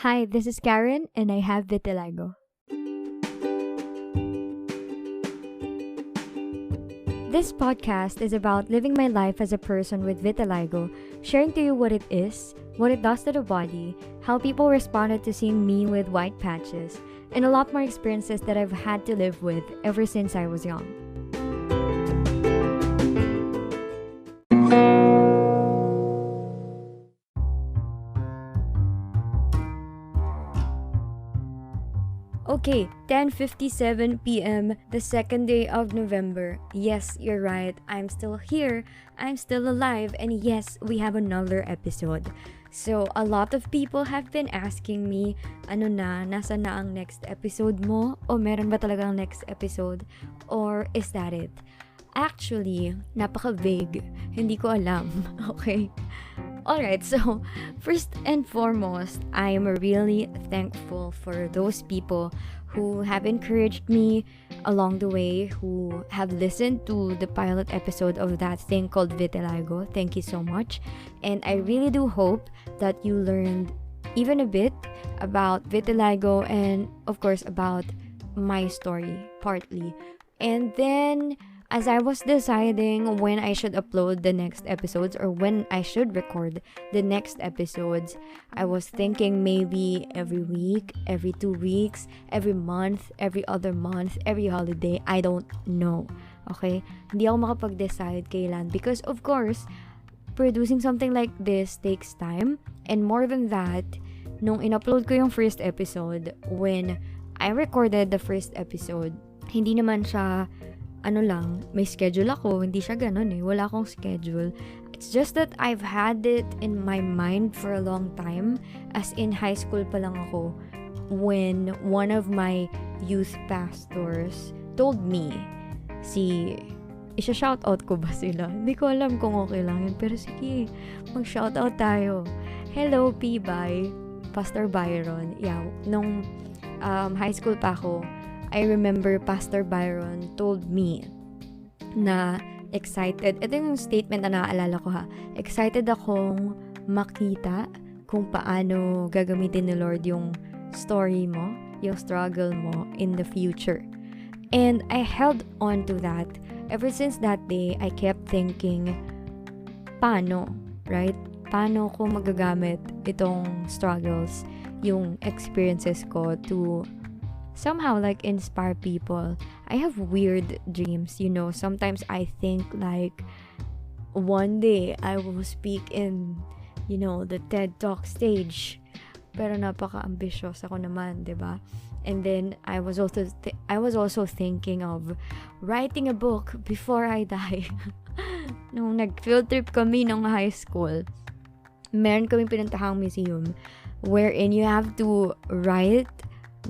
Hi, this is Karen and I have vitiligo. This podcast is about living my life as a person with vitiligo, sharing to you what it is, what it does to the body, how people responded to seeing me with white patches, and a lot more experiences that I've had to live with ever since I was young. Okay, 10:57 p.m., the second day of November. Yes, you're right. I'm still here. I'm still alive. And yes, we have another episode. So, a lot of people have been asking me, nasa na ang next episode mo? O meron ba talagang next episode? Or is that it? Actually, napaka-vague. Hindi ko alam. Okay? Alright, so first and foremost, I am really thankful for those people who have encouraged me along the way, who have listened to the pilot episode of that thing called vitiligo. Thank you so much. And I really do hope that you learned even a bit about vitiligo and, of course, about my story, partly. And then, as I was deciding when I should upload the next episodes or when I should record the next episodes, I was thinking maybe every week, every 2 weeks, every month, every other month, every holiday. I don't know. Okay? Hindi ako makapag-decide kailan because of course, producing something like this takes time. And more than that, nung in-upload ko yung first episode, when I recorded the first episode, hindi naman siya may schedule ako. Hindi siya ganun eh. Wala akong schedule. It's just that I've had it in my mind for a long time. As in, high school pa lang ako when one of my youth pastors told me, isa-shoutout ko ba sila? Hindi ko alam kung okay lang yun. Pero sige, mag-shoutout tayo. Hello, P-Bye. Pastor Byron. Yeah, nung high school pa ako, I remember Pastor Byron told me na excited. Ito yung statement na naaalala ko ha. Excited akong makita kung paano gagamitin ni Lord yung story mo, yung struggle mo in the future. And I held on to that. Ever since that day, I kept thinking, paano? Right? Paano ko magagamit itong struggles, yung experiences ko to somehow like inspire people. I have weird dreams, sometimes I think like one day I will speak in the TED Talk stage, pero napaka-ambitious ako naman, 'di ba? And then I was also thinking of writing a book before I die. Nung nag-field trip kami nung high school, meron kaming pinuntahang museum wherein you have to write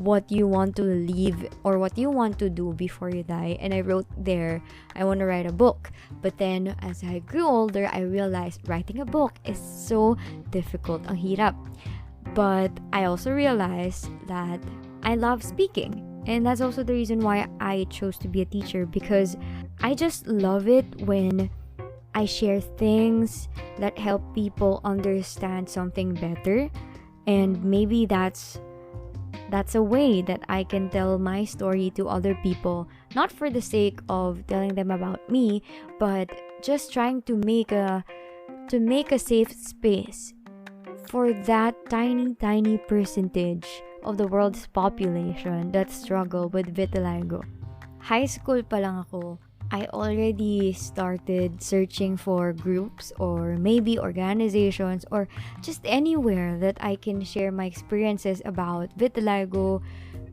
what you want to leave or what you want to do before you die. And I wrote there, I want to write a book. But then, as I grew older, I realized writing a book is so difficult. Ang hirap. But I also realized that I love speaking. And that's also the reason why I chose to be a teacher, because I just love it when I share things that help people understand something better. And maybe that's a way that I can tell my story to other people, not for the sake of telling them about me, but just trying to make a safe space for that tiny percentage of the world's population that struggle with vitiligo. High school pa lang ako, I already started searching for groups or maybe organizations or just anywhere that I can share my experiences about vitiligo,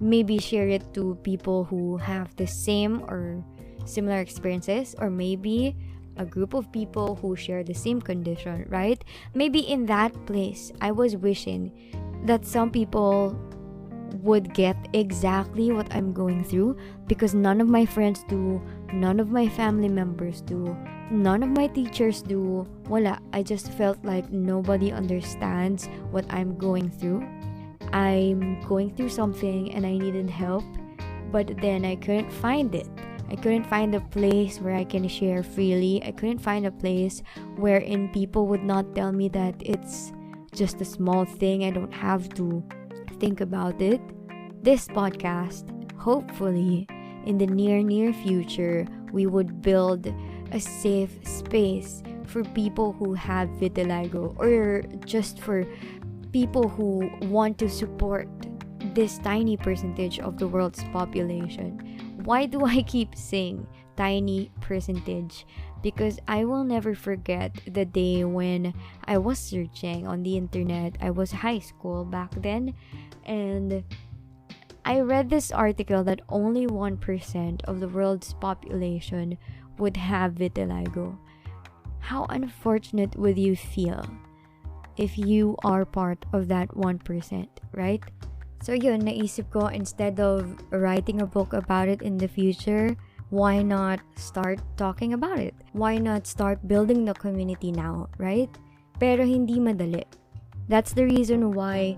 maybe share it to people who have the same or similar experiences, or maybe a group of people who share the same condition, right? Maybe in that place, I was wishing that some people would get exactly what I'm going through, because none of my friends do, none of my family members do, none of my teachers do. Wala. I just felt like nobody understands what I'm going through. I'm going through something and I needed help, but then I couldn't find it. I couldn't find a place where I can share freely. I couldn't find a place wherein people would not tell me that it's just a small thing. I don't have to think about it, this podcast, hopefully, in the near future, we would build a safe space for people who have vitiligo, or just for people who want to support this tiny percentage of the world's population. Why do I keep saying tiny percentage? Because I will never forget the day when I was searching on the internet. I was high school back then, and I read this article that only 1% of the world's population would have vitiligo. How unfortunate would you feel if you are part of that 1%, right? So yun, naisip ko, instead of writing a book about it in the future, why not start talking about it? Why not start building the community now, right? Pero hindi madali. That's the reason why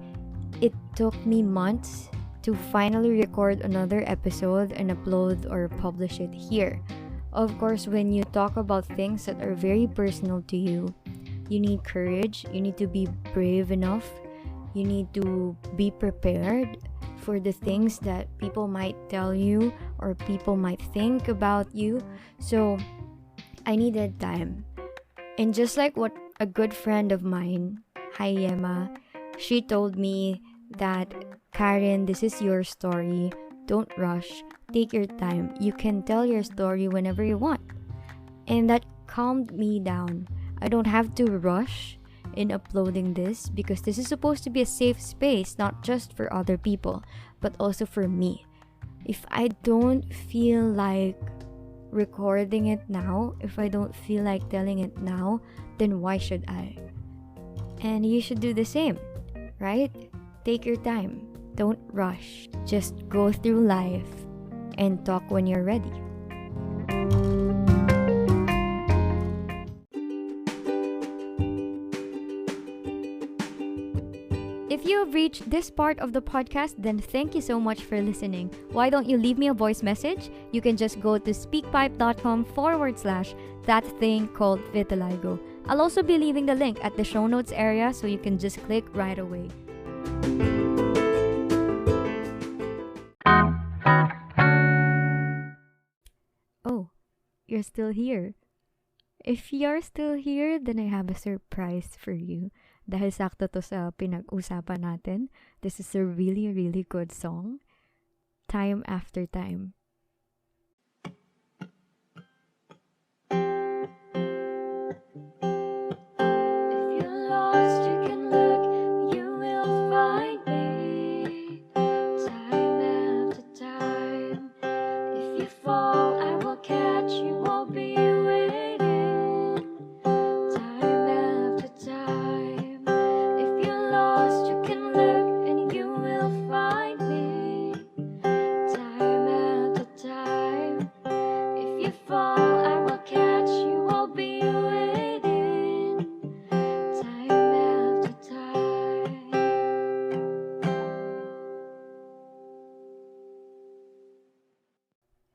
it took me months to finally record another episode and upload or publish it here. Of course, when you talk about things that are very personal to you, you need courage, you need to be brave enough, you need to be prepared for the things that people might tell you or people might think about you. So I needed time. And just like what a good friend of mine, hi Emma, she told me that, Karen, this is your story. Don't rush. Take your time. You can tell your story whenever you want. And that calmed me down. I don't have to rush in uploading this because this is supposed to be a safe space, not just for other people, but also for me. If I don't feel like recording it now, if I don't feel like telling it now, then why should I? And you should do the same, right? Take your time. Don't rush. Just go through life and talk when you're ready. If you have reached this part of the podcast, then thank you so much for listening. Why don't you leave me a voice message? You can just go to speakpipe.com/that thing called vitiligo. I'll also be leaving the link at the show notes area so you can just click right away. Oh, you're still here. If you're still here, then I have a surprise for you. Dahil sakto to sa pinag-usapan natin, this is a really, really good song. Time After Time.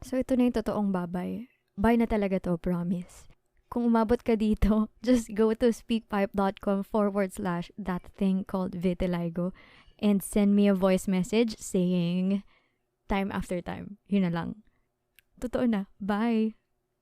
So, ito na yung totoong babay. Bye na talaga to, promise. Kung umabot ka dito, just go to speakpipe.com/that thing called vitiligo and send me a voice message saying time after time. Yun na lang. Totoo na. Bye!